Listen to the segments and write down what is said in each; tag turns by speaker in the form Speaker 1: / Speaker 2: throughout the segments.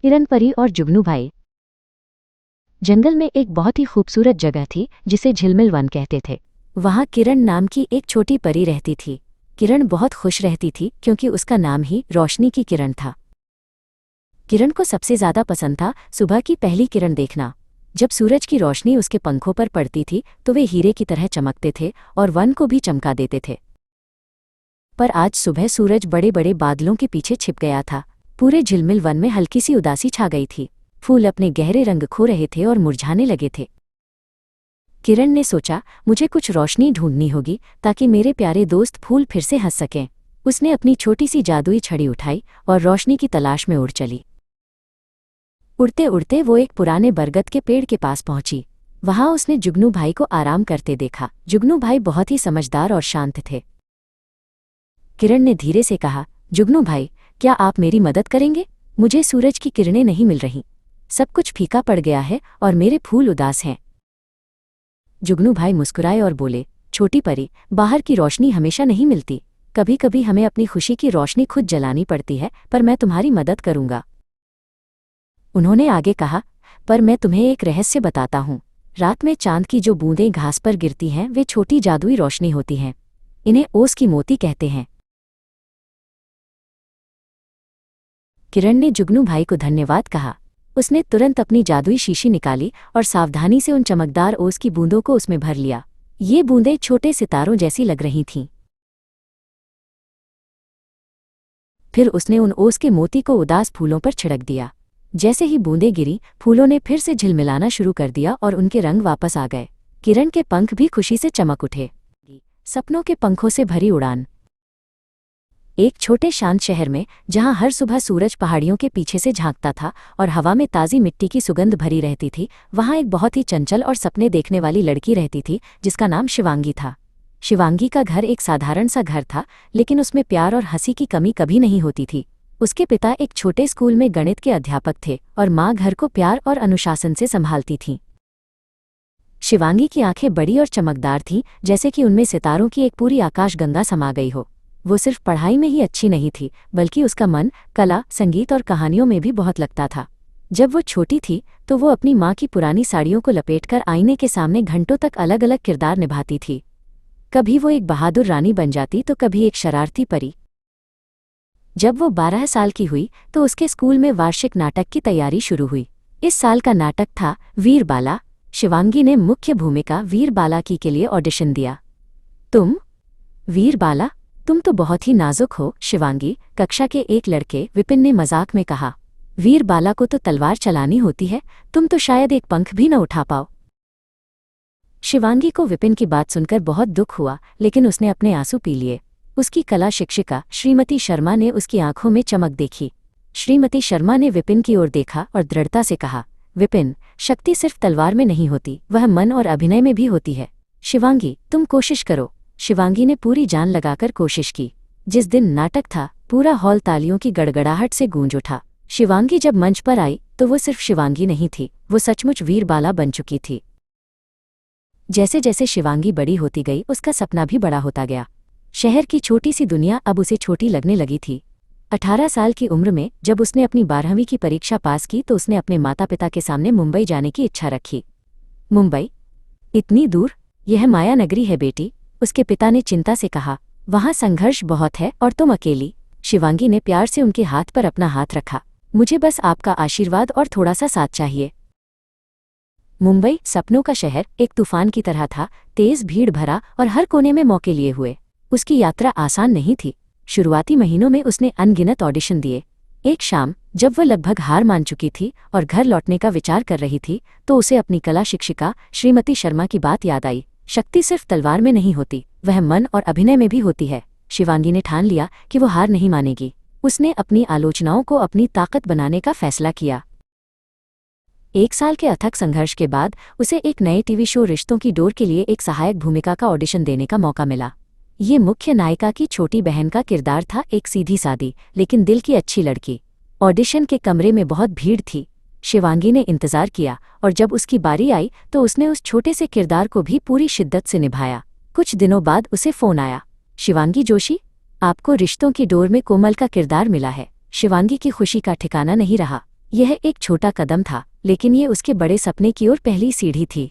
Speaker 1: किरण परी और जुगनू भाई। जंगल में एक बहुत ही खूबसूरत जगह थी जिसे झिलमिल वन कहते थे। वहाँ किरण नाम की एक छोटी परी रहती थी। किरण बहुत खुश रहती थी क्योंकि उसका नाम ही रोशनी की किरण था। किरण को सबसे ज्यादा पसंद था सुबह की पहली किरण देखना। जब सूरज की रोशनी उसके पंखों पर पड़ती थी तो वे हीरे की तरह चमकते थे और वन को भी चमका देते थे। पर आज सुबह सूरज बड़े बड़े बादलों के पीछे छिप गया था। पूरे झिलमिल वन में हल्की सी उदासी छा गई थी। फूल अपने गहरे रंग खो रहे थे और मुरझाने लगे थे। किरण ने सोचा, मुझे कुछ रोशनी ढूंढनी होगी ताकि मेरे प्यारे दोस्त फूल फिर से हंस सकें। उसने अपनी छोटी सी जादुई छड़ी उठाई और रोशनी की तलाश में उड़ चली। उड़ते उड़ते वो एक पुराने बरगद के पेड़ के पास पहुंची। वहां उसने जुगनू भाई को आराम करते देखा। जुगनू भाई बहुत ही समझदार और शांत थे। किरण ने धीरे से कहा, जुगनू भाई, क्या आप मेरी मदद करेंगे? मुझे सूरज की किरणें नहीं मिल रहीं। सब कुछ फीका पड़ गया है और मेरे फूल उदास हैं। जुगनू भाई मुस्कुराए और बोले, छोटी परी, बाहर की रोशनी हमेशा नहीं मिलती। कभी कभी हमें अपनी खुशी की रोशनी खुद जलानी पड़ती है, पर मैं तुम्हारी मदद करूंगा। उन्होंने आगे कहा, पर मैं तुम्हें एक रहस्य बताता हूँ। रात में चांद की जो बूंदें घास पर गिरती हैं वे छोटी जादुई रोशनी होती हैं। इन्हें ओस की मोती कहते हैं। किरण ने जुगनू भाई को धन्यवाद कहा। उसने तुरंत अपनी जादुई शीशी निकाली और सावधानी से उन चमकदार ओस की बूंदों को उसमें भर लिया। ये बूंदें छोटे सितारों जैसी लग रही थीं। फिर उसने उन ओस के मोती को उदास फूलों पर छिड़क दिया। जैसे ही बूंदें गिरी, फूलों ने फिर से झिलमिलाना शुरू कर दिया और उनके रंग वापस आ गए। किरण के पंख भी खुशी से चमक उठे। सपनों के पंखों से भरी उड़ान। एक छोटे शांत शहर में, जहां हर सुबह सूरज पहाड़ियों के पीछे से झांकता था और हवा में ताज़ी मिट्टी की सुगंध भरी रहती थी, वहां एक बहुत ही चंचल और सपने देखने वाली लड़की रहती थी जिसका नाम शिवांगी था। शिवांगी का घर एक साधारण सा घर था, लेकिन उसमें प्यार और हंसी की कमी कभी नहीं होती थी। उसके पिता एक छोटे स्कूल में गणित के अध्यापक थे और माँ घर को प्यार और अनुशासन से संभालती थीं। शिवांगी की आंखें बड़ी और चमकदार थीं, जैसे कि उनमें सितारों की एक पूरी आकाशगंगा समा गई हो। वो सिर्फ पढ़ाई में ही अच्छी नहीं थी, बल्कि उसका मन कला, संगीत और कहानियों में भी बहुत लगता था। जब वो छोटी थी तो वो अपनी माँ की पुरानी साड़ियों को लपेटकर आईने के सामने घंटों तक अलग अलग किरदार निभाती थी। कभी वो एक बहादुर रानी बन जाती तो कभी एक शरारती परी। जब वो 12 साल की हुई तो उसके स्कूल में वार्षिक नाटक की तैयारी शुरू हुई। इस साल का नाटक था वीरबाला। शिवांगी ने मुख्य भूमिका वीरबाला की के लिए ऑडिशन दिया। तुम वीरबाला? तुम तो बहुत ही नाजुक हो, शिवांगी, कक्षा के एक लड़के विपिन ने मजाक में कहा। वीरबाला को तो तलवार चलानी होती है, तुम तो शायद एक पंख भी न उठा पाओ। शिवांगी को विपिन की बात सुनकर बहुत दुख हुआ, लेकिन उसने अपने आंसू पी लिए। उसकी कला शिक्षिका श्रीमती शर्मा ने उसकी आंखों में चमक देखी। श्रीमती शर्मा ने विपिन की ओर देखा और दृढ़ता से कहा, विपिन, शक्ति सिर्फ तलवार में नहीं होती, वह मन और अभिनय में भी होती है। शिवांगी, तुम कोशिश करो। शिवांगी ने पूरी जान लगाकर कोशिश की। जिस दिन नाटक था, पूरा हॉल तालियों की गड़गड़ाहट से गूंज उठा। शिवांगी जब मंच पर आई तो वो सिर्फ शिवांगी नहीं थी, वो सचमुच वीरबाला बन चुकी थी। जैसे जैसे शिवांगी बड़ी होती गई, उसका सपना भी बड़ा होता गया। शहर की छोटी सी दुनिया अब उसे छोटी लगने लगी थी। 18 साल की उम्र में जब उसने अपनी 12वीं की परीक्षा पास की तो उसने अपने माता पिता के सामने मुंबई जाने की इच्छा रखी। मुंबई? इतनी दूर? यह माया नगरी है बेटी, उसके पिता ने चिंता से कहा। वहां संघर्ष बहुत है और तुम अकेली। शिवांगी ने प्यार से उनके हाथ पर अपना हाथ रखा। मुझे बस आपका आशीर्वाद और थोड़ा सा साथ चाहिए। मुंबई, सपनों का शहर, एक तूफान की तरह था, तेज, भीड़ भरा और हर कोने में मौके लिए हुए। उसकी यात्रा आसान नहीं थी। शुरुआती महीनों में उसने अनगिनत ऑडिशन दिए। एक शाम, जब वह लगभग हार मान चुकी थी और घर लौटने का विचार कर रही थी, तो उसे अपनी कला शिक्षिका श्रीमती शर्मा की बात याद आई। शक्ति सिर्फ तलवार में नहीं होती, वह मन और अभिनय में भी होती है। शिवांगी ने ठान लिया कि वो हार नहीं मानेगी। उसने अपनी आलोचनाओं को अपनी ताकत बनाने का फैसला किया। 1 साल के अथक संघर्ष के बाद उसे एक नए टीवी शो रिश्तों की डोर के लिए एक सहायक भूमिका का ऑडिशन देने का मौका मिला। ये मुख्य नायिका की छोटी बहन का किरदार था, एक सीधी सादी लेकिन दिल की अच्छी लड़की। ऑडिशन के कमरे में बहुत भीड़ थी। शिवांगी ने इंतजार किया और जब उसकी बारी आई तो उसने उस छोटे से किरदार को भी पूरी शिद्दत से निभाया। कुछ दिनों बाद उसे फोन आया, शिवांगी जोशी, आपको रिश्तों की डोर में कोमल का किरदार मिला है। शिवांगी की खुशी का ठिकाना नहीं रहा। यह एक छोटा कदम था, लेकिन ये उसके बड़े सपने की ओर पहली सीढ़ी थी।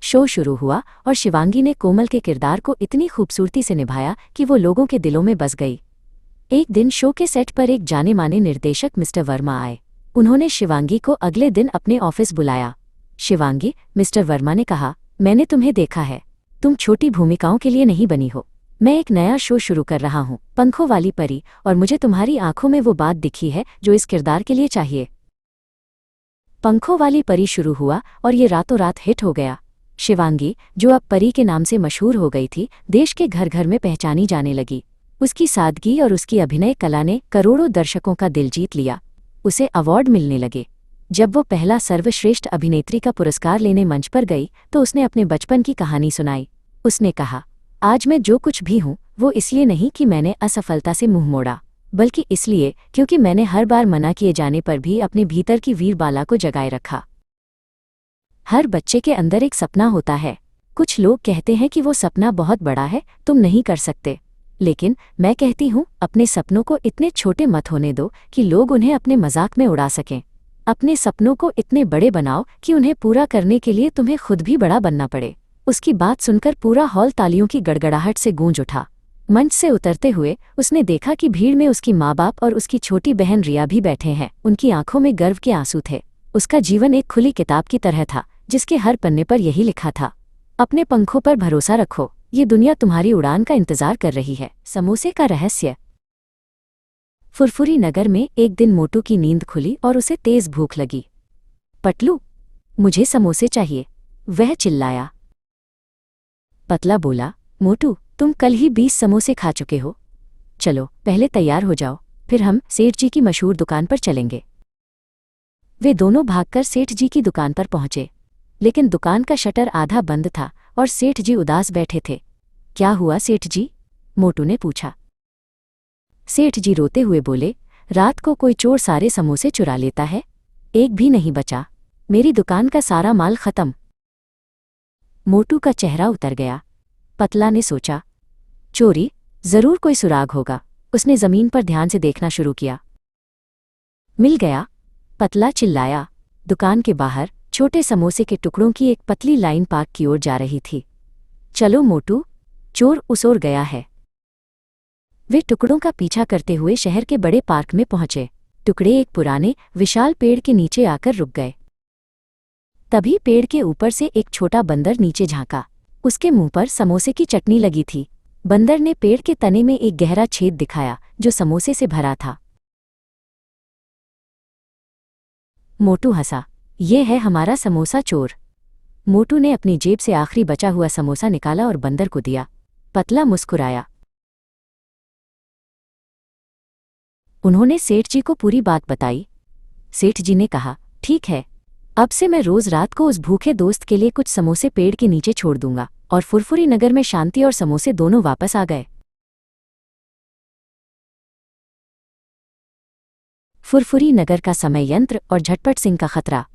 Speaker 1: शो शुरू हुआ और शिवांगी ने कोमल के किरदार को इतनी खूबसूरती से निभाया कि वो लोगों के दिलों में बस गई। एक दिन शो के सेट पर एक जाने माने निर्देशक मिस्टर वर्मा आए। उन्होंने शिवांगी को अगले दिन अपने ऑफिस बुलाया। शिवांगी, मिस्टर वर्मा ने कहा, मैंने तुम्हें देखा है। तुम छोटी भूमिकाओं के लिए नहीं बनी हो। मैं एक नया शो शुरू कर रहा हूँ, पंखों वाली परी, और मुझे तुम्हारी आंखों में वो बात दिखी है जो इस किरदार के लिए चाहिए। पंखों वाली परी शुरू हुआ और ये रातों रात हिट हो गया। शिवांगी, जो अब परी के नाम से मशहूर हो गई थी, देश के घर घर में पहचानी जाने लगी। उसकी सादगी और उसकी अभिनय कला ने करोड़ों दर्शकों का दिल जीत लिया। उसे अवार्ड मिलने लगे। जब वो पहला सर्वश्रेष्ठ अभिनेत्री का पुरस्कार लेने मंच पर गई तो उसने अपने बचपन की कहानी सुनाई। उसने कहा, आज मैं जो कुछ भी हूँ वो इसलिए नहीं कि मैंने असफलता से मुंह मोड़ा, बल्कि इसलिए क्योंकि मैंने हर बार मना किए जाने पर भी अपने भीतर की वीरबाला को जगाए रखा। हर बच्चे के अंदर एक सपना होता है। कुछ लोग कहते हैं कि वो सपना बहुत बड़ा है, तुम नहीं कर सकते। लेकिन मैं कहती हूँ, अपने सपनों को इतने छोटे मत होने दो कि लोग उन्हें अपने मजाक में उड़ा सकें। अपने सपनों को इतने बड़े बनाओ कि उन्हें पूरा करने के लिए तुम्हें खुद भी बड़ा बनना पड़े। उसकी बात सुनकर पूरा हॉल तालियों की गड़गड़ाहट से गूंज उठा। मंच से उतरते हुए उसने देखा कि भीड़ में उसकी माँ बाप और उसकी छोटी बहन रिया भी बैठे हैं। उनकी आंखों में गर्व के आंसू थे। उसका जीवन एक खुली किताब की तरह था, जिसके हर पन्ने पर यही लिखा था, अपने पंखों पर भरोसा रखो, ये दुनिया तुम्हारी उड़ान का इंतजार कर रही है। समोसे का रहस्य। फुरफुरी नगर में एक दिन मोटू की नींद खुली और उसे तेज भूख लगी। पटलू, मुझे समोसे चाहिए, वह चिल्लाया। पतला बोला, मोटू, तुम कल ही 20 समोसे खा चुके हो। चलो पहले तैयार हो जाओ, फिर हम सेठ जी की मशहूर दुकान पर चलेंगे। वे दोनों भागकर सेठ जी की दुकान पर पहुंचे, लेकिन दुकान का शटर आधा बंद था और सेठ जी उदास बैठे थे। क्या हुआ सेठ जी? मोटू ने पूछा। सेठ जी रोते हुए बोले, रात को कोई चोर सारे समोसे चुरा लेता है, एक भी नहीं बचा। मेरी दुकान का सारा माल खत्म। मोटू का चेहरा उतर गया। पतला ने सोचा, चोरी, जरूर कोई सुराग होगा। उसने जमीन पर ध्यान से देखना शुरू किया। मिल गया, पतला चिल्लाया। दुकान के बाहर छोटे समोसे के टुकड़ों की एक पतली लाइन पार्क की ओर जा रही थी। चलो मोटू, चोर उस ओर गया है। वे टुकड़ों का पीछा करते हुए शहर के बड़े पार्क में पहुंचे। टुकड़े एक पुराने विशाल पेड़ के नीचे आकर रुक गए। तभी पेड़ के ऊपर से एक छोटा बंदर नीचे झांका। उसके मुंह पर समोसे की चटनी लगी थी। बंदर ने पेड़ के तने में एक गहरा छेद दिखाया जो समोसे से भरा था। मोटू हंसा, ये है हमारा समोसा चोर। मोटू ने अपनी जेब से आखिरी बचा हुआ समोसा निकाला और बंदर को दिया। पतला मुस्कुराया। उन्होंने सेठ जी को पूरी बात बताई। सेठ जी ने कहा, ठीक है, अब से मैं रोज रात को उस भूखे दोस्त के लिए कुछ समोसे पेड़ के नीचे छोड़ दूंगा। और फुरफुरी नगर में शांति और समोसे दोनों वापस आ गए। फुरफुरी नगर का समय यंत्र और झटपट सिंह का खतरा।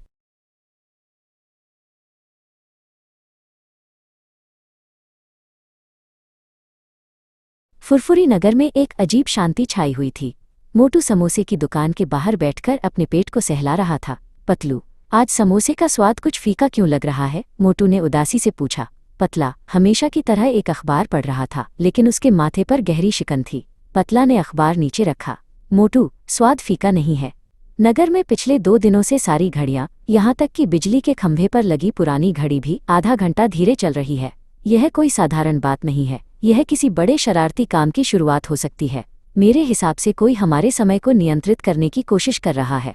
Speaker 1: फुरफुरी नगर में एक अजीब शांति छाई हुई थी। मोटू समोसे की दुकान के बाहर बैठकर अपने पेट को सहला रहा था। पतलू, आज समोसे का स्वाद कुछ फीका क्यों लग रहा है? मोटू ने उदासी से पूछा। पतला हमेशा की तरह एक अखबार पढ़ रहा था, लेकिन उसके माथे पर गहरी शिकन थी। पतला ने अखबार नीचे रखा। मोटू, स्वाद फीका नहीं है। नगर में पिछले 2 दिनों से सारी घड़ियां, यहाँ तक कि बिजली के खंभे पर लगी पुरानी घड़ी भी आधा घंटा धीरे चल रही है। यह कोई साधारण बात नहीं है, यह किसी बड़े शरारती काम की शुरुआत हो सकती है। मेरे हिसाब से कोई हमारे समय को नियंत्रित करने की कोशिश कर रहा है।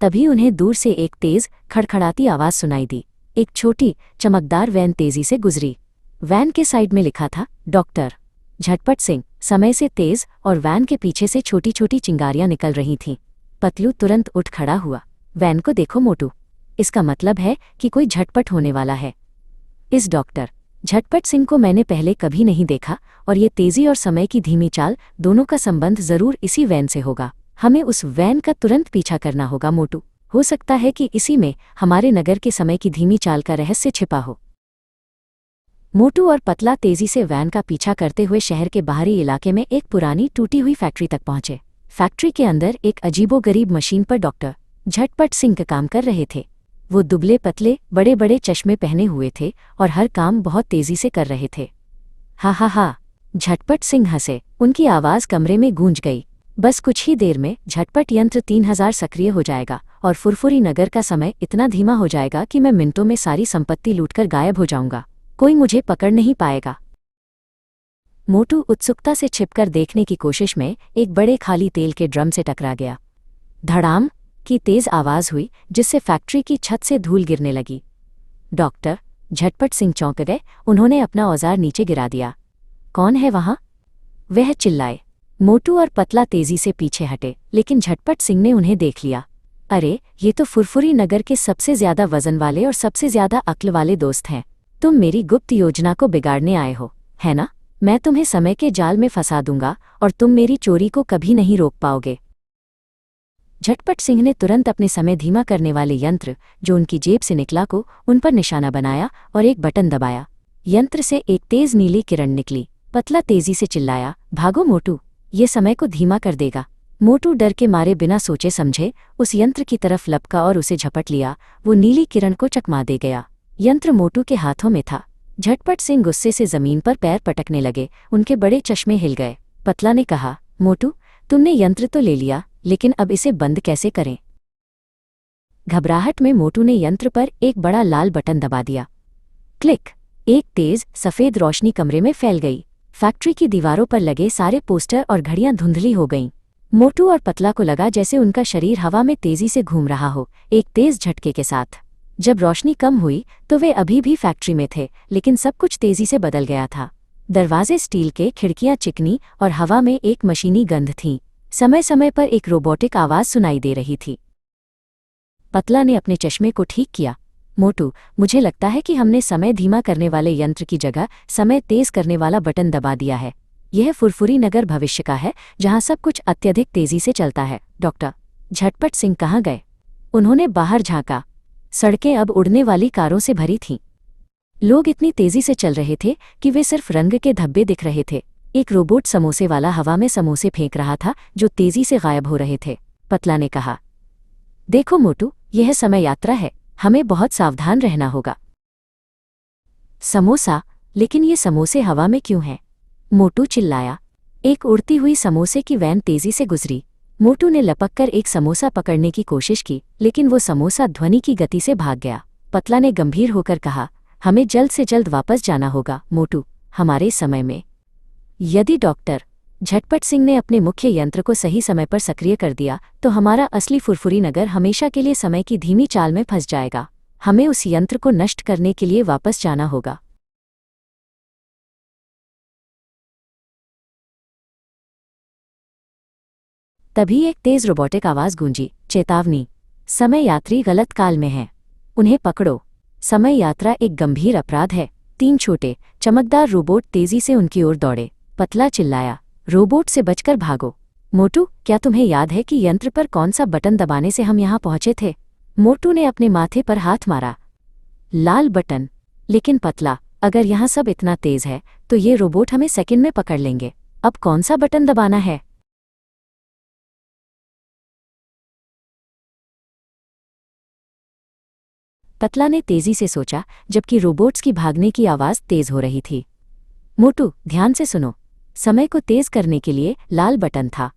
Speaker 1: तभी उन्हें दूर से एक तेज खड़खड़ाती आवाज सुनाई दी। एक छोटी चमकदार वैन तेजी से गुजरी। वैन के साइड में लिखा था, डॉक्टर झटपट सिंह। समय से तेज और वैन के पीछे से छोटी छोटी चिंगारियां निकल रही थीं। पतलू तुरंत उठ खड़ा हुआ। वैन को देखो मोटू, इसका मतलब है कि कोई झटपट होने वाला है। इस डॉक्टर झटपट सिंह को मैंने पहले कभी नहीं देखा, और ये तेजी और समय की धीमी चाल दोनों का संबंध जरूर इसी वैन से होगा। हमें उस वैन का तुरंत पीछा करना होगा मोटू। हो सकता है कि इसी में हमारे नगर के समय की धीमी चाल का रहस्य छिपा हो। मोटू और पतला तेजी से वैन का पीछा करते हुए शहर के बाहरी इलाके में एक पुरानी टूटी हुई फैक्ट्री तक पहुंचे। फैक्ट्री के अंदर एक अजीबोगरीब मशीन पर डॉक्टर झटपट सिंह काम कर रहे थे। वो दुबले पतले बड़े बड़े चश्मे पहने हुए थे और हर काम बहुत तेजी से कर रहे थे। हा हा हा, झटपट सिंह हंसे। उनकी आवाज़ कमरे में गूंज गई। बस कुछ ही देर में झटपट यंत्र 3000 सक्रिय हो जाएगा और फुरफुरी नगर का समय इतना धीमा हो जाएगा कि मैं मिनटों में सारी संपत्ति लूटकर गायब हो जाऊंगा। कोई मुझे पकड़ नहीं पाएगा। मोटू उत्सुकता से छिपकर देखने की कोशिश में एक बड़े खाली तेल के ड्रम से टकरा गया। धड़ाम की तेज आवाज़ हुई जिससे फैक्ट्री की छत से धूल गिरने लगी। डॉक्टर झटपट सिंह चौंक गए। उन्होंने अपना औजार नीचे गिरा दिया। कौन है वहां? वह चिल्लाए। मोटू और पतला तेजी से पीछे हटे, लेकिन झटपट सिंह ने उन्हें देख लिया। अरे, ये तो फुरफुरी नगर के सबसे ज्यादा वजन वाले और सबसे ज्यादा अक्ल वाले दोस्त हैं। तुम मेरी गुप्त योजना को बिगाड़ने आए हो, है ना? मैं तुम्हें समय के जाल में फंसा दूंगा और तुम मेरी चोरी को कभी नहीं रोक पाओगे। झटपट सिंह ने तुरंत अपने समय धीमा करने वाले यंत्र जो उनकी जेब से निकला को उन पर निशाना बनाया और एक बटन दबाया। यंत्र से एक तेज नीली किरण निकली। पतला तेजी से चिल्लाया, भागो मोटू, ये समय को धीमा कर देगा। मोटू डर के मारे बिना सोचे समझे उस यंत्र की तरफ लपका और उसे झपट लिया। वो नीली किरण को चकमा दे गया। यंत्र मोटू के हाथों में था। झटपट सिंह गुस्से से जमीन पर पैर पटकने लगे। उनके बड़े चश्मे हिल गए। पतला ने कहा, मोटू, तुमने यंत्र तो ले लिया, लेकिन अब इसे बंद कैसे करें? घबराहट में मोटू ने यंत्र पर एक बड़ा लाल बटन दबा दिया। क्लिक! एक तेज सफेद रोशनी कमरे में फैल गई। फैक्ट्री की दीवारों पर लगे सारे पोस्टर और घड़ियां धुंधली हो गईं। मोटू और पतला को लगा जैसे उनका शरीर हवा में तेजी से घूम रहा हो, एक तेज झटके के साथ। जब रोशनी कम हुई तो वे अभी भी फैक्ट्री में थे, लेकिन सब कुछ तेजी से बदल गया था। दरवाजे स्टील के, खिड़कियां चिकनी और हवा में एक मशीनी गंध थी। समय समय पर एक रोबोटिक आवाज सुनाई दे रही थी। पतला ने अपने चश्मे को ठीक किया। मोटू, मुझे लगता है कि हमने समय धीमा करने वाले यंत्र की जगह समय तेज करने वाला बटन दबा दिया है। यह फुरफुरी नगर भविष्य का है, जहां सब कुछ अत्यधिक तेजी से चलता है। डॉक्टर झटपट सिंह कहाँ गए? उन्होंने बाहर झांका। सड़कें अब उड़ने वाली कारों से भरी थीं। लोग इतनी तेजी से चल रहे थे कि वे सिर्फ रंग के धब्बे दिख रहे थे। एक रोबोट समोसे वाला हवा में समोसे फेंक रहा था जो तेजी से गायब हो रहे थे। पतला ने कहा, देखो मोटू, यह समय यात्रा है, हमें बहुत सावधान रहना होगा। समोसा? लेकिन ये समोसे हवा में क्यों हैं? मोटू चिल्लाया। एक उड़ती हुई समोसे की वैन तेजी से गुजरी। मोटू ने लपककर एक समोसा पकड़ने की कोशिश की, लेकिन वो समोसा ध्वनि की गति से भाग गया। पतला ने गंभीर होकर कहा, हमें जल्द से जल्द वापस जाना होगा मोटू, हमारे समय में। यदि डॉक्टर झटपट सिंह ने अपने मुख्य यंत्र को सही समय पर सक्रिय कर दिया तो हमारा असली फुरफुरी नगर हमेशा के लिए समय की धीमी चाल में फंस जाएगा। हमें उस यंत्र को नष्ट करने के लिए वापस जाना होगा। तभी एक तेज रोबोटिक आवाज गूंजी, चेतावनी, समय यात्री गलत काल में हैं, उन्हें पकड़ो। समय यात्रा एक गंभीर अपराध है। 3 छोटे चमकदार रोबोट तेजी से उनकी ओर दौड़े। पतला चिल्लाया, रोबोट से बचकर भागो। मोटू, क्या तुम्हें याद है कि यंत्र पर कौन सा बटन दबाने से हम यहाँ पहुंचे थे? मोटू ने अपने माथे पर हाथ मारा। लाल बटन। लेकिन पतला, अगर यहाँ सब इतना तेज है तो ये रोबोट हमें सेकंड में पकड़ लेंगे। अब कौन सा बटन दबाना है? पतला ने तेजी से सोचा, जबकि रोबोट्स की भागने की आवाज तेज हो रही थी। मोटू, ध्यान से सुनो। समय को तेज करने के लिए लाल बटन था।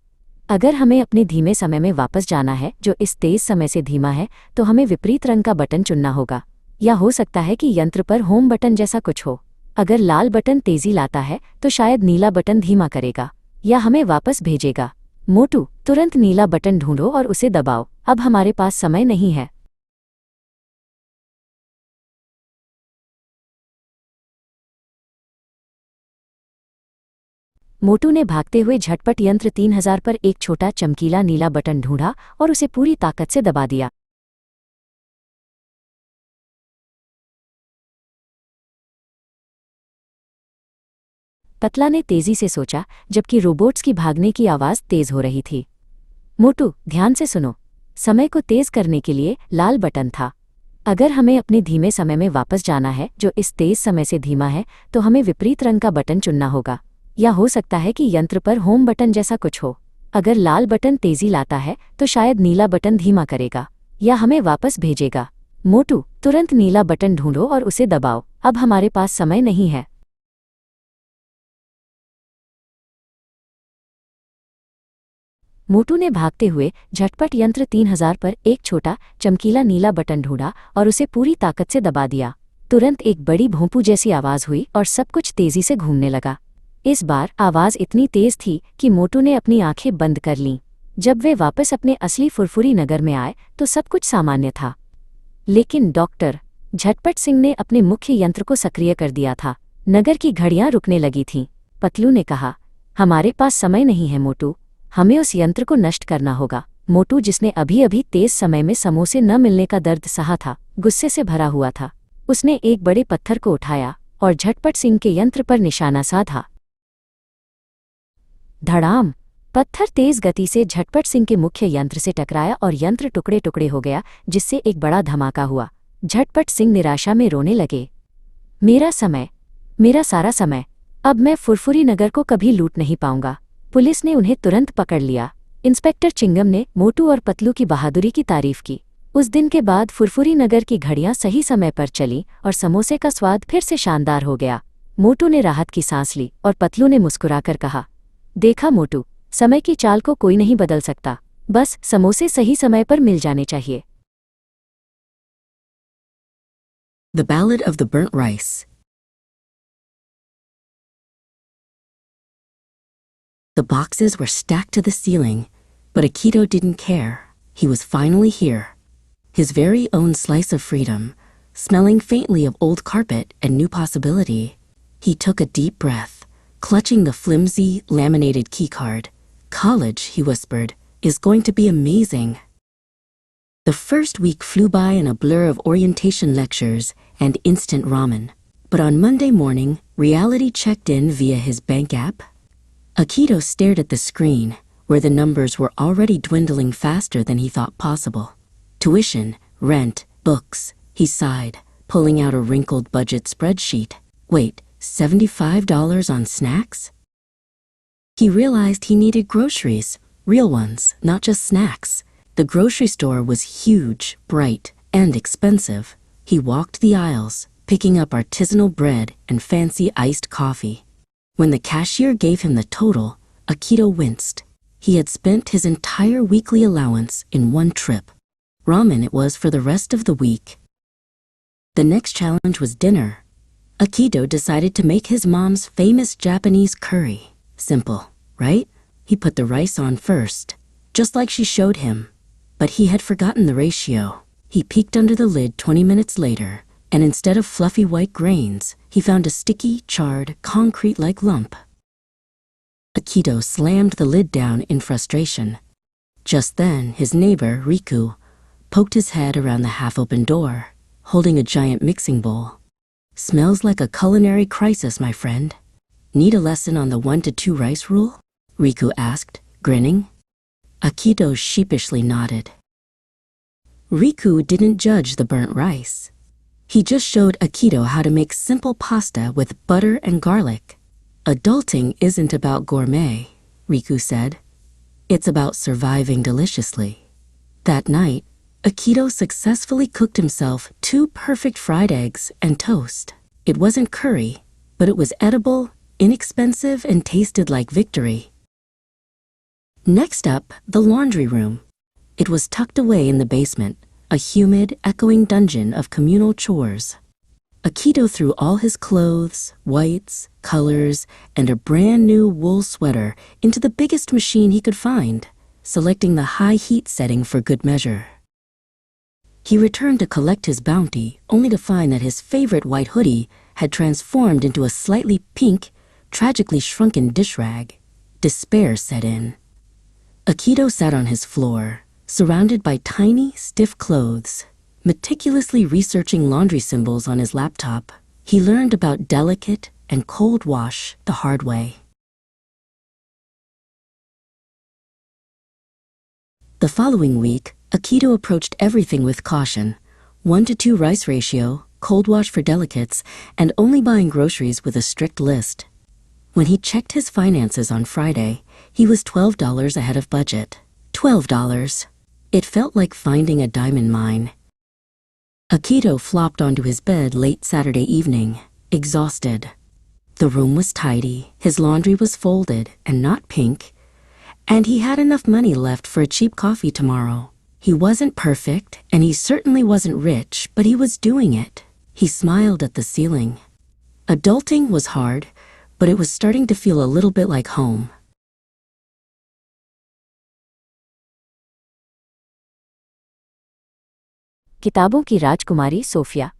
Speaker 1: अगर हमें अपने धीमे समय में वापस जाना है जो इस तेज समय से धीमा है, तो हमें विपरीत रंग का बटन चुनना होगा। या हो सकता है कि यंत्र पर होम बटन जैसा कुछ हो। अगर लाल बटन तेजी लाता है तो शायद नीला बटन धीमा करेगा या हमें वापस भेजेगा। मोटू, तुरंत नीला बटन ढूंढो और उसे दबाओ। अब हमारे पास समय नहीं है। मोटू ने भागते हुए झटपट यंत्र 3000 पर एक छोटा चमकीला नीला बटन ढूंढा और उसे पूरी ताकत से दबा दिया। पतला ने तेजी से सोचा, जबकि रोबोट्स की भागने की आवाज तेज हो रही थी। मोटू, ध्यान से सुनो। समय को तेज करने के लिए लाल बटन था। अगर हमें अपने धीमे समय में वापस जाना है जो इस तेज समय से धीमा है, तो हमें विपरीत रंग का बटन चुनना होगा। या हो सकता है कि यंत्र पर होम बटन जैसा कुछ हो। अगर लाल बटन तेजी लाता है तो शायद नीला बटन धीमा करेगा या हमें वापस भेजेगा। मोटू, तुरंत नीला बटन ढूंढो और उसे दबाओ, अब हमारे पास समय नहीं है। मोटू ने भागते हुए झटपट यंत्र 3000 पर एक छोटा चमकीला नीला बटन ढूंढा और उसे पूरी ताकत से दबा दिया। तुरंत एक बड़ी भोंपू जैसी आवाज हुई और सब कुछ तेजी से घूमने लगा। इस बार आवाज इतनी तेज थी कि मोटू ने अपनी आंखें बंद कर लीं। जब वे वापस अपने असली फुरफुरी नगर में आए तो सब कुछ सामान्य था। लेकिन डॉक्टर झटपट सिंह ने अपने मुख्य यंत्र को सक्रिय कर दिया था। नगर की घड़ियां रुकने लगी थीं। पतलू ने कहा, हमारे पास समय नहीं है मोटू, हमें उस यंत्र को नष्ट करना होगा। मोटू, जिसने अभी अभी तेज समय में समोसे न मिलने का दर्द सहा था, गुस्से से भरा हुआ था। उसने एक बड़े पत्थर को उठाया और झटपट सिंह के यंत्र पर निशाना साधा। धड़ाम! पत्थर तेज गति से झटपट सिंह के मुख्य यंत्र से टकराया और यंत्र टुकड़े टुकड़े हो गया, जिससे एक बड़ा धमाका हुआ। झटपट सिंह निराशा में रोने लगे। मेरा समय, मेरा सारा समय, अब मैं फुरफुरी नगर को कभी लूट नहीं पाऊंगा। पुलिस ने उन्हें तुरंत पकड़ लिया। इंस्पेक्टर चिंगम ने मोटू और पतलू की बहादुरी की तारीफ की। उस दिन के बाद फुरफुरी नगर की घड़ियां सही समय पर चली और समोसे का स्वाद फिर से शानदार हो गया। मोटू ने राहत की सांस ली और पतलू ने मुस्कुराकर कहा, देखा मोटू, समय की चाल को कोई नहीं बदल सकता, बस समोसे सही समय पर मिल जाने चाहिए।
Speaker 2: The Ballad of the Burnt Rice. The boxes were stacked to the ceiling, but Akito didn't care. He was finally here. His very own slice of freedom, smelling faintly of old carpet and new possibility. He took a deep breath, clutching the flimsy, laminated keycard. College, he whispered, is going to be amazing. The first week flew by in a blur of orientation lectures and instant ramen. But on Monday morning, reality checked in via his bank app. Akito stared at the screen, where the numbers were already dwindling faster than he thought possible. Tuition, rent, books, he sighed, pulling out a wrinkled budget spreadsheet. Wait, $75 on snacks? He realized he needed groceries, real ones, not just snacks. The grocery store was huge, bright, and expensive. He walked the aisles, picking up artisanal bread and fancy iced coffee. When the cashier gave him the total, Akito winced. He had spent his entire weekly allowance in one trip. Ramen it was for the rest of the week. The next challenge was dinner. Akito decided to make his mom's famous Japanese curry. Simple, right? He put the rice on first, just like she showed him. But he had forgotten the ratio. He peeked under the lid 20 minutes later, and instead of fluffy white grains, he found a sticky, charred, concrete-like lump. Akito slammed the lid down in frustration. Just then, his neighbor, Riku, poked his head around the half-open door, holding a giant mixing bowl. Smells like a culinary crisis, my friend. Need a lesson on the 1 to 2 rice rule? Riku asked, grinning. Akito sheepishly nodded. Riku didn't judge the burnt rice. He just showed Akito how to make simple pasta with butter and garlic. Adulting isn't about gourmet, Riku said. It's about surviving deliciously. That night, Akito successfully cooked himself 2 perfect fried eggs and toast. It wasn't curry, but it was edible, inexpensive, and tasted like victory. Next up, the laundry room. It was tucked away in the basement, a humid, echoing dungeon of communal chores. Akito threw all his clothes, whites, colors, and a brand new wool sweater into the biggest machine he could find, selecting the high heat setting for good measure. He returned to collect his bounty, only to find that his favorite white hoodie had transformed into a slightly pink, tragically shrunken dish rag. Despair set in. Akito sat on his floor, surrounded by tiny, stiff clothes. Meticulously researching laundry symbols on his laptop, he learned about delicate and cold wash the hard way. The following week, Akito approached everything with caution. 1 to 2 rice ratio, cold wash for delicates, and only buying groceries with a strict list. When he checked his finances on Friday, he was $12 ahead of budget. $12. It felt like finding a diamond mine. Akito flopped onto his bed late Saturday evening, exhausted. The room was tidy, his laundry was folded and not pink, and he had enough money left for a cheap coffee tomorrow. He wasn't perfect, and he certainly wasn't rich, but he was doing it. He smiled at the ceiling. Adulting was hard, but it was starting to feel a little bit like home.
Speaker 1: किताबों की राजकुमारी Sophia.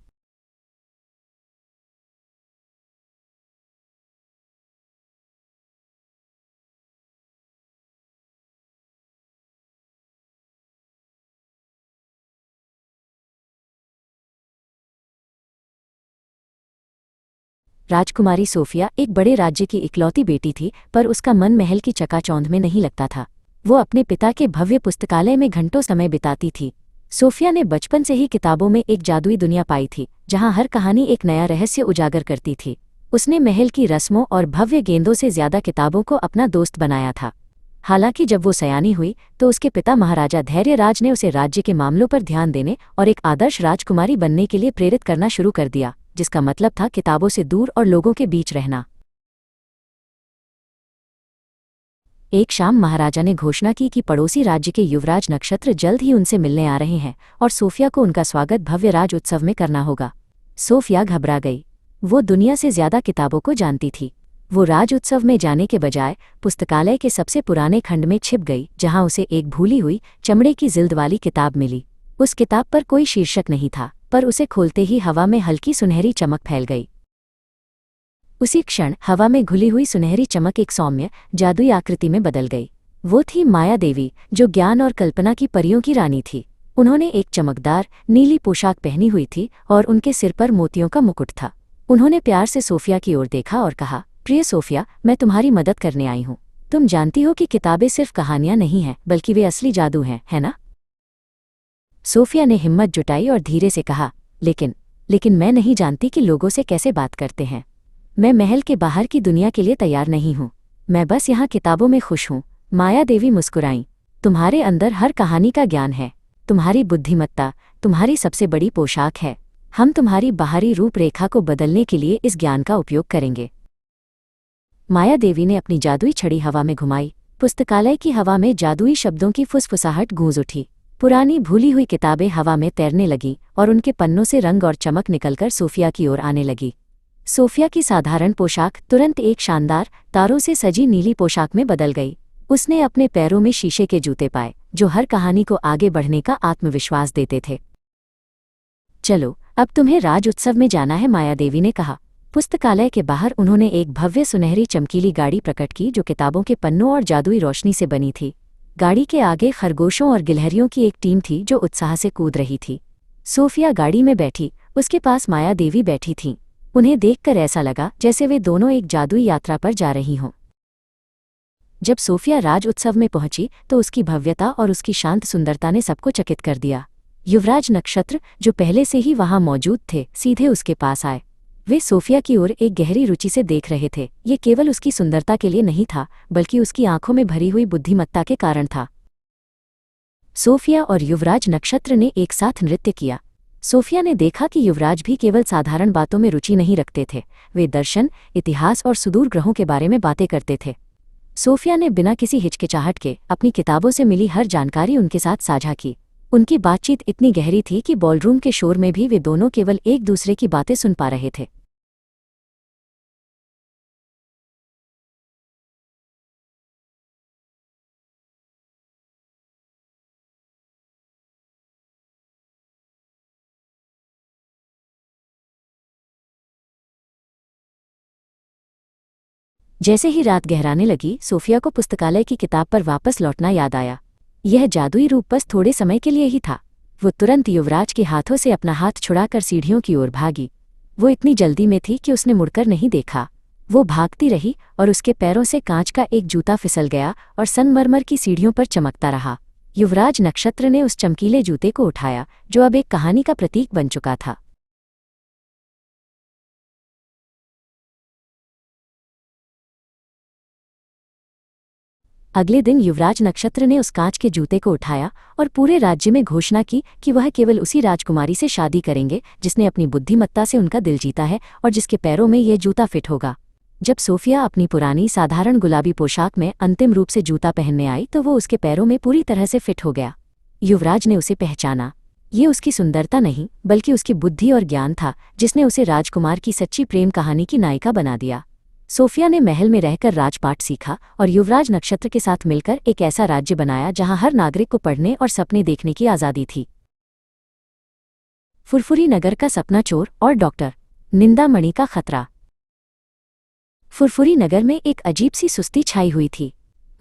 Speaker 1: राजकुमारी Sophia एक बड़े राज्य की इकलौती बेटी थी, पर उसका मन महल की चकाचौंध में नहीं लगता था। वो अपने पिता के भव्य पुस्तकालय में घंटों समय बिताती थी। सोफिया ने बचपन से ही किताबों में एक जादुई दुनिया पाई थी, जहां हर कहानी एक नया रहस्य उजागर करती थी। उसने महल की रस्मों और भव्य गेंदों से ज्यादा किताबों को अपना दोस्त बनाया था। हालांकि जब वो सयानी हुई तो उसके पिता महाराजा धैर्यराज ने उसे राज्य के मामलों पर ध्यान देने और एक आदर्श राजकुमारी बनने के लिए प्रेरित करना शुरू कर दिया, जिसका मतलब था किताबों से दूर और लोगों के बीच रहना। एक शाम महाराजा ने घोषणा की कि पड़ोसी राज्य के युवराज नक्षत्र जल्द ही उनसे मिलने आ रहे हैं और सोफिया को उनका स्वागत भव्य राज उत्सव में करना होगा। सोफिया घबरा गई। वो दुनिया से ज्यादा किताबों को जानती थी। वो राज उत्सव में जाने के बजाय पुस्तकालय के सबसे पुराने खंड में छिप गई, जहां उसे एक भूली हुई चमड़े की जिल्द वाली किताब मिली। उस किताब पर कोई शीर्षक नहीं था, पर उसे खोलते ही हवा में हल्की सुनहरी चमक फैल गई। उसी क्षण हवा में घुली हुई सुनहरी चमक एक सौम्य जादुई आकृति में बदल गई। वो थी माया देवी, जो ज्ञान और कल्पना की परियों की रानी थी। उन्होंने एक चमकदार नीली पोशाक पहनी हुई थी और उनके सिर पर मोतियों का मुकुट था। उन्होंने प्यार से सोफिया की ओर देखा और कहा, प्रिय सोफिया, मैं तुम्हारी मदद करने आई हूँ। तुम जानती हो कि किताबें सिर्फ कहानियां नहीं हैं, बल्कि वे असली जादू हैं, है ना? सोफिया ने हिम्मत जुटाई और धीरे से कहा, लेकिन मैं नहीं जानती कि लोगों से कैसे बात करते हैं। मैं महल के बाहर की दुनिया के लिए तैयार नहीं हूँ। मैं बस यहाँ किताबों में खुश हूँ। माया देवी मुस्कुराईं। तुम्हारे अंदर हर कहानी का ज्ञान है। तुम्हारी बुद्धिमत्ता तुम्हारी सबसे बड़ी पोशाक है। हम तुम्हारी बाहरी रूपरेखा को बदलने के लिए इस ज्ञान का उपयोग करेंगे। माया देवी ने अपनी जादुई छड़ी हवा में घुमाई। पुस्तकालय की हवा में जादुई शब्दों की फुसफुसाहट गूंज उठी। पुरानी भूली हुई किताबें हवा में तैरने लगीं और उनके पन्नों से रंग और चमक निकलकर सोफिया की ओर आने लगी। सोफिया की साधारण पोशाक तुरंत एक शानदार तारों से सजी नीली पोशाक में बदल गई। उसने अपने पैरों में शीशे के जूते पाए, जो हर कहानी को आगे बढ़ने का आत्मविश्वास देते थे। चलो, अब तुम्हें राज उत्सव में जाना है, माया देवी ने कहा। पुस्तकालय के बाहर उन्होंने एक भव्य सुनहरी चमकीली गाड़ी प्रकट की, जो किताबों के पन्नों और जादुई रोशनी से बनी थी। गाड़ी के आगे खरगोशों और गिलहरियों की एक टीम थी, जो उत्साह से कूद रही थी। सोफिया गाड़ी में बैठी, उसके पास माया देवी बैठी थीं। उन्हें देखकर ऐसा लगा जैसे वे दोनों एक जादुई यात्रा पर जा रही हों। जब सोफिया राज उत्सव में पहुंची तो उसकी भव्यता और उसकी शांत सुंदरता ने सबको चकित कर दिया। युवराज नक्षत्र, जो पहले से ही वहां मौजूद थे, सीधे उसके पास आए। वे सोफिया की ओर एक गहरी रुचि से देख रहे थे। ये केवल उसकी सुंदरता के लिए नहीं था, बल्कि उसकी आंखों में भरी हुई बुद्धिमत्ता के कारण था। सोफिया और युवराज नक्षत्र ने एक साथ नृत्य किया। सोफिया ने देखा कि युवराज भी केवल साधारण बातों में रुचि नहीं रखते थे। वे दर्शन, इतिहास और सुदूर ग्रहों के बारे में बातें करते थे। सोफिया ने बिना किसी हिचकिचाहट के अपनी किताबों से मिली हर जानकारी उनके साथ साझा की। उनकी बातचीत इतनी गहरी थी कि बॉलरूम के शोर में भी वे दोनों केवल एक दूसरे की बातें सुन पा रहे थे। जैसे ही रात गहराने लगी, सोफिया को पुस्तकालय की किताब पर वापस लौटना याद आया। यह जादुई रूप बस थोड़े समय के लिए ही था। वो तुरंत युवराज के हाथों से अपना हाथ छुड़ाकर सीढ़ियों की ओर भागी। वो इतनी जल्दी में थी कि उसने मुड़कर नहीं देखा। वो भागती रही और उसके पैरों से कांच का एक जूता फिसल गया और संगमरमर की सीढ़ियों पर चमकता रहा। युवराज नक्षत्र ने उस चमकीले जूते को उठाया, जो अब एक कहानी का प्रतीक बन चुका था। अगले दिन युवराज नक्षत्र ने उस कांच के जूते को उठाया और पूरे राज्य में घोषणा की कि वह केवल उसी राजकुमारी से शादी करेंगे जिसने अपनी बुद्धिमत्ता से उनका दिल जीता है और जिसके पैरों में यह जूता फिट होगा। जब सोफिया अपनी पुरानी साधारण गुलाबी पोशाक में अंतिम रूप से जूता पहनने आई तो वो उसके पैरों में पूरी तरह से फिट हो गया। युवराज ने उसे पहचाना। ये उसकी सुंदरता नहीं बल्कि उसकी बुद्धि और ज्ञान था जिसने उसे राजकुमार की सच्ची प्रेम कहानी की नायिका बना दिया। सोफिया ने महल में रहकर राजपाट सीखा और युवराज नक्षत्र के साथ मिलकर एक ऐसा राज्य बनाया जहां हर नागरिक को पढ़ने और सपने देखने की आज़ादी थी। फुरफुरी नगर का सपना चोर और डॉक्टर निंदामणि का खतरा। फुरफुरी नगर में एक अजीब सी सुस्ती छाई हुई थी।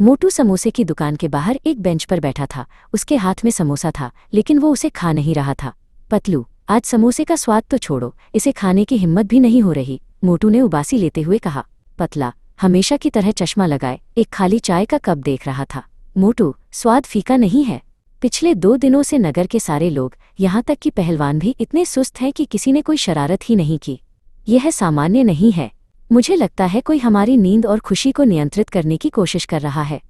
Speaker 1: मोटू समोसे की दुकान के बाहर एक बेंच पर बैठा था। उसके हाथ में समोसा था लेकिन वो उसे खा नहीं रहा था। पतलू, आज समोसे का स्वाद तो छोड़ो, इसे खाने की हिम्मत भी नहीं हो रही, मोटू ने उबासी लेते हुए कहा। पतला हमेशा की तरह चश्मा लगाए एक खाली चाय का कप देख रहा था। मोटू, स्वाद फीका नहीं है। पिछले 2 दिनों से नगर के सारे लोग, यहाँ तक कि पहलवान भी इतने सुस्त हैं कि किसी ने कोई शरारत ही नहीं की। यह सामान्य नहीं है। मुझे लगता है कोई हमारी नींद और खुशी को नियंत्रित करने की कोशिश कर रहा है।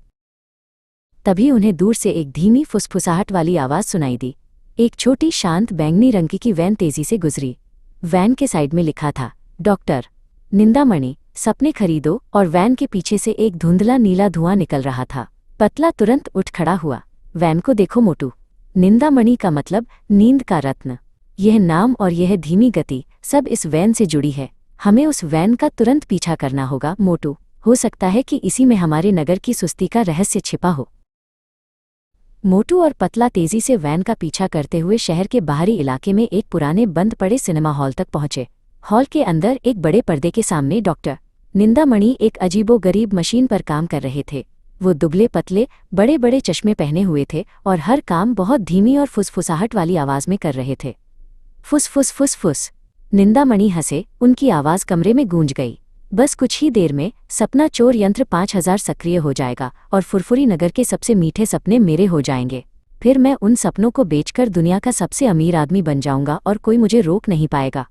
Speaker 1: तभी उन्हें दूर से एक धीमी फुसफुसाहट वाली आवाज़ सुनाई दी। एक छोटी शांत बैंगनी रंग की वैन तेजी से गुजरी। वैन के साइड में लिखा था, डॉक्टर निंदामणि, सपने खरीदो, और वैन के पीछे से एक धुंधला नीला धुआं निकल रहा था। पतला तुरंत उठ खड़ा हुआ। वैन को देखो मोटू, निंदामणि का मतलब नींद का रत्न। यह नाम और यह धीमी गति सब इस वैन से जुड़ी है। हमें उस वैन का तुरंत पीछा करना होगा मोटू। हो सकता है कि इसी में हमारे नगर की सुस्ती का रहस्य छिपा हो। मोटू और पतला तेजी से वैन का पीछा करते हुए शहर के बाहरी इलाके में एक पुराने बंद पड़े सिनेमा हॉल तक पहुंचे। हॉल के अंदर एक बड़े पर्दे के सामने डॉक्टर निंदामणि एक अजीबोगरीब मशीन पर काम कर रहे थे। वो दुबले पतले बड़े बड़े चश्मे पहने हुए थे और हर काम बहुत धीमी और फुसफुसाहट वाली आवाज में कर रहे थे। फुस फुस फुस फुस। निंदामणि हंसे, उनकी आवाज कमरे में गूंज गई। बस कुछ ही देर में सपना चोर यंत्र 5000 सक्रिय हो जाएगा और फुरफुरी नगर के सबसे मीठे सपने मेरे हो जाएंगे। फिर मैं उन सपनों को बेचकर दुनिया का सबसे अमीर आदमी बन जाऊंगा और कोई मुझे रोक नहीं पाएगा।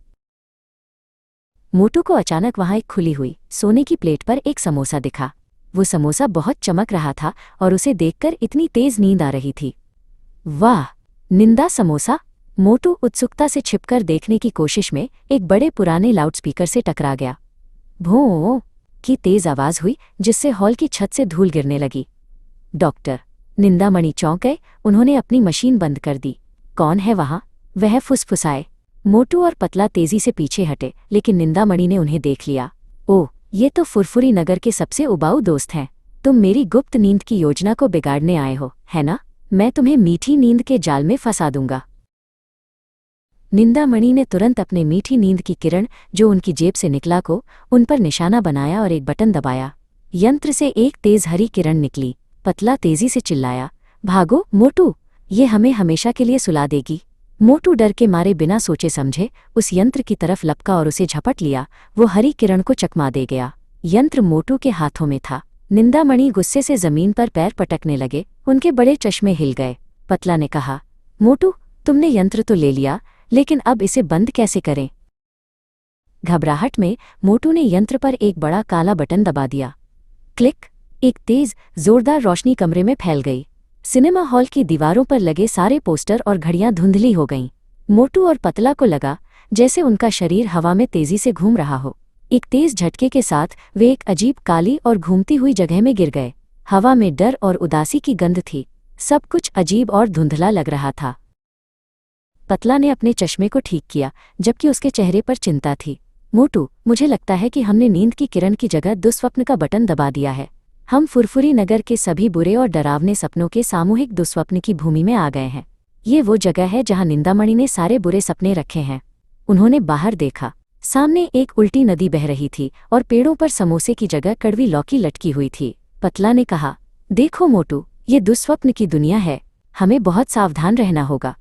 Speaker 1: मोटू को अचानक वहां एक खुली हुई सोने की प्लेट पर एक समोसा दिखा। वो समोसा बहुत चमक रहा था और उसे देखकर इतनी तेज नींद आ रही थी। वाह, निंदा समोसा! मोटू उत्सुकता से छिपकर देखने की कोशिश में एक बड़े पुराने लाउडस्पीकर से टकरा गया। भों की तेज आवाज हुई जिससे हॉल की छत से धूल गिरने लगी। डॉक्टर निंदामणि चौंक गए। उन्होंने अपनी मशीन बंद कर दी। कौन है वहां? वह फुसफुसाए। मोटू और पतला तेजी से पीछे हटे लेकिन निंदामणि ने उन्हें देख लिया। ओह, ये तो फुरफुरी नगर के सबसे उबाऊ दोस्त हैं। तुम मेरी गुप्त नींद की योजना को बिगाड़ने आए हो, है ना? मैं तुम्हें मीठी नींद के जाल में फंसा दूंगा। निंदामणि ने तुरंत अपने मीठी नींद की किरण जो उनकी जेब से निकला को उन पर निशाना बनाया और एक बटन दबाया। यंत्र से एक तेज हरी किरण निकली। पतला तेजी से चिल्लाया, भागो मोटू, ये हमें हमेशा के लिए सुला देगी। मोटू डर के मारे बिना सोचे समझे उस यंत्र की तरफ लपका और उसे झपट लिया। वो हरी किरण को चकमा दे गया। यंत्र मोटू के हाथों में था। निंदामणि गुस्से से जमीन पर पैर पटकने लगे। उनके बड़े चश्मे हिल गए। पतला ने कहा, मोटू, तुमने यंत्र तो ले लिया लेकिन अब इसे बंद कैसे करें? घबराहट में मोटू ने यंत्र पर एक बड़ा काला बटन दबा दिया। क्लिक! एक तेज जोरदार रोशनी कमरे में फैल गई। सिनेमा हॉल की दीवारों पर लगे सारे पोस्टर और घड़ियां धुंधली हो गईं। मोटू और पतला को लगा जैसे उनका शरीर हवा में तेजी से घूम रहा हो। एक तेज झटके के साथ वे एक अजीब काली और घूमती हुई जगह में गिर गए। हवा में डर और उदासी की गंध थी। सब कुछ अजीब और धुंधला लग रहा था। पतला ने अपने चश्मे को ठीक किया जबकि उसके चेहरे पर चिंता थी। मोटू, मुझे लगता है कि हमने नींद की किरण की जगह दुस्वप्न का बटन दबा दिया है। हम फुरफुरी नगर के सभी बुरे और डरावने सपनों के सामूहिक दुस्वप्न की भूमि में आ गए हैं। ये वो जगह है जहां निंदामणि ने सारे बुरे सपने रखे हैं। उन्होंने बाहर देखा। सामने एक उल्टी नदी बह रही थी और पेड़ों पर समोसे की जगह कड़वी लौकी लटकी हुई थी। पतला ने कहा, देखो मोटू, ये दुस्वप्न की दुनिया है। हमें बहुत सावधान रहना होगा।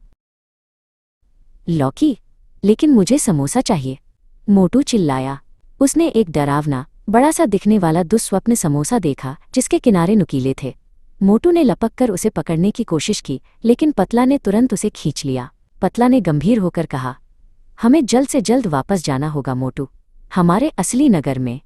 Speaker 1: लौकी? लेकिन मुझे समोसा चाहिए, मोटू चिल्लाया। उसने एक डरावना बड़ा सा दिखने वाला दुस्वप्न समोसा देखा जिसके किनारे नुकीले थे। मोटू ने लपक कर उसे पकड़ने की कोशिश की लेकिन पतला ने तुरंत उसे खींच लिया। पतला ने गंभीर होकर कहा, हमें जल्द से जल्द वापस जाना होगा मोटू, हमारे असली नगर में।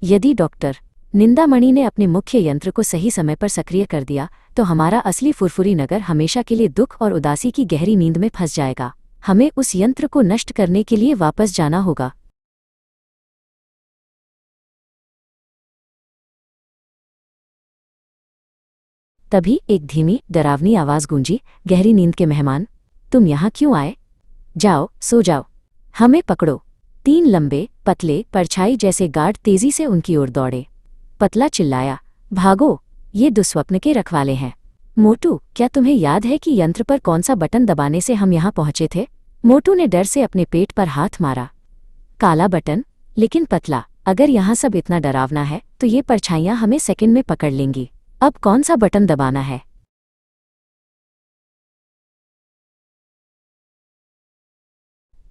Speaker 1: यदि डॉक्टर निंदामणि ने अपने मुख्य यंत्र को सही समय पर सक्रिय कर दिया तो हमारा असली फुरफुरी नगर हमेशा के लिए दुख और उदासी की गहरी नींद में फंस जाएगा। हमें उस यंत्र को नष्ट करने के लिए वापस जाना होगा। तभी एक धीमी डरावनी आवाज गूंजी, गहरी नींद के मेहमान, तुम यहाँ क्यों आए? जाओ, सो जाओ, हमें पकड़ो। 3 लंबे पतले परछाई जैसे गार्ड तेजी से उनकी ओर दौड़े। पतला चिल्लाया, भागो, ये दुस्वप्न के रखवाले हैं। मोटू, क्या तुम्हें याद है कि यंत्र पर कौन सा बटन दबाने से हम यहाँ पहुंचे थे? मोटू ने डर से अपने पेट पर हाथ मारा। काला बटन, लेकिन पतला, अगर यहाँ सब इतना डरावना है तो ये परछाइयाँ हमें सेकंड में पकड़ लेंगी। अब कौन सा बटन दबाना है?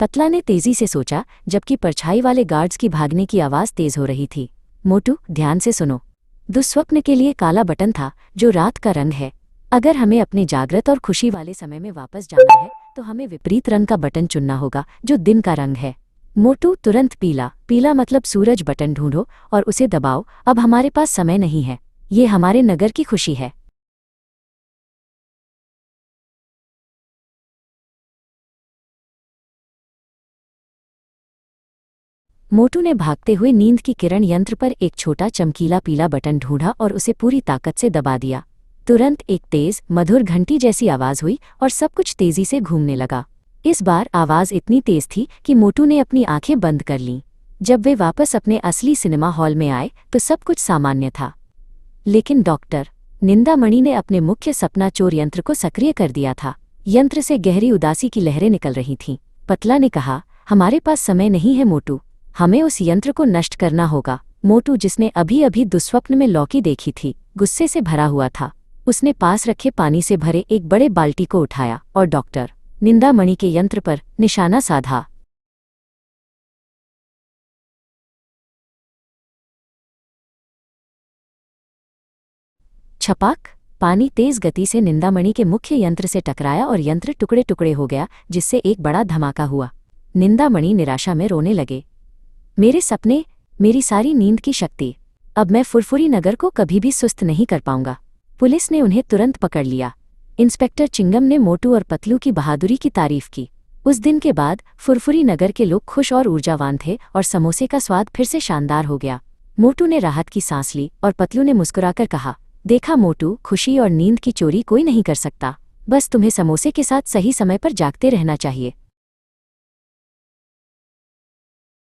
Speaker 1: पतला ने तेजी से सोचा, जबकि परछाई वाले गार्ड्स की भागने की आवाज तेज हो रही थी। मोटू, ध्यान से सुनो। दुस्वप्न के लिए काला बटन था, जो रात का रंग है। अगर हमें अपने जागृत और खुशी वाले समय में वापस जाना है तो हमें विपरीत रंग का बटन चुनना होगा, जो दिन का रंग है। मोटू, तुरंत पीला। पीला मतलब सूरज बटन ढूंढो और उसे दबाओ। अब हमारे पास समय नहीं है, ये हमारे नगर की खुशी है। मोटू ने भागते हुए नींद की किरण यंत्र पर एक छोटा चमकीला पीला बटन ढूंढा और उसे पूरी ताकत से दबा दिया। तुरंत एक तेज मधुर घंटी जैसी आवाज हुई और सब कुछ तेजी से घूमने लगा। इस बार आवाज इतनी तेज थी कि मोटू ने अपनी आंखें बंद कर लीं। जब वे वापस अपने असली सिनेमा हॉल में आए तो सब कुछ सामान्य था। लेकिन डॉक्टर निंदामणि ने अपने मुख्य सपना चोर यंत्र को सक्रिय कर दिया था। यंत्र से गहरी उदासी की लहरें निकल रही थीं। पतला ने कहा, हमारे पास समय नहीं है मोटू, हमें उस यंत्र को नष्ट करना होगा। मोटू, जिसने अभी अभी दुस्वप्न में लौकी देखी थी, गुस्से से भरा हुआ था। उसने पास रखे पानी से भरे एक बड़े बाल्टी को उठाया और डॉक्टर निंदामणि के यंत्र पर निशाना साधा। छपाक, पानी तेज गति से निंदामणि के मुख्य यंत्र से टकराया और यंत्र टुकड़े टुकड़े हो गया, जिससे एक बड़ा धमाका हुआ। निंदामणि निराशा में रोने लगे। मेरे सपने, मेरी सारी नींद की शक्ति, अब मैं फुरफुरी नगर को कभी भी सुस्त नहीं कर पाऊंगा। पुलिस ने उन्हें तुरंत पकड़ लिया। इंस्पेक्टर चिंगम ने मोटू और पतलू की बहादुरी की तारीफ की। उस दिन के बाद फुरफुरी नगर के लोग खुश और ऊर्जावान थे और समोसे का स्वाद फिर से शानदार हो गया। मोटू ने राहत की सांस ली और पतलू ने मुस्कुराकर कहा, देखा मोटू, खुशी और नींद की चोरी कोई नहीं कर सकता, बस तुम्हें समोसे के साथ सही समय पर जागते रहना चाहिए।